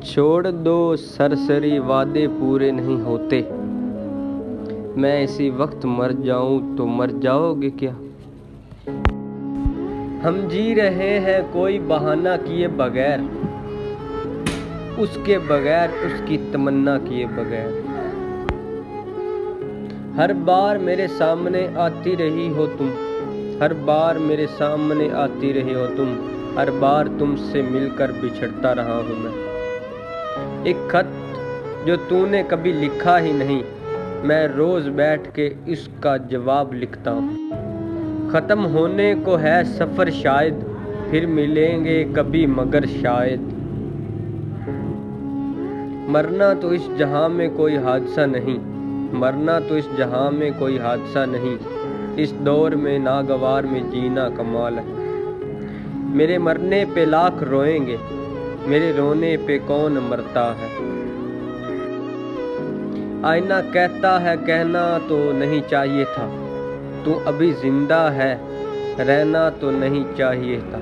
چھوڑ دو سرسری وعدے پورے نہیں ہوتے، میں اسی وقت مر جاؤں تو مر جاؤ گے کیا؟ ہم جی رہے ہیں کوئی بہانہ کیے بغیر، اس کے بغیر اس کی تمنا کیے بغیر۔ ہر بار میرے سامنے آتی رہی ہو تم، ہر بار میرے سامنے آتی رہی ہو تم، ہر بار تم سے مل کر بچھڑتا رہا ہوں میں۔ ایک خط جو تو نے کبھی لکھا ہی نہیں، میں روز بیٹھ کے اس کا جواب لکھتا ہوں۔ ختم ہونے کو ہے سفر شاید، پھر ملیں گے کبھی مگر شاید۔ مرنا تو اس جہاں میں کوئی حادثہ نہیں، مرنا تو اس جہاں میں کوئی حادثہ نہیں، اس دور میں ناگوار میں جینا کمال ہے۔ میرے مرنے پہ لاکھ روئیں گے، میرے رونے پہ کون مرتا ہے۔ آئینہ کہتا ہے کہنا تو نہیں چاہیے تھا، تو ابھی زندہ ہے رہنا تو نہیں چاہیے تھا۔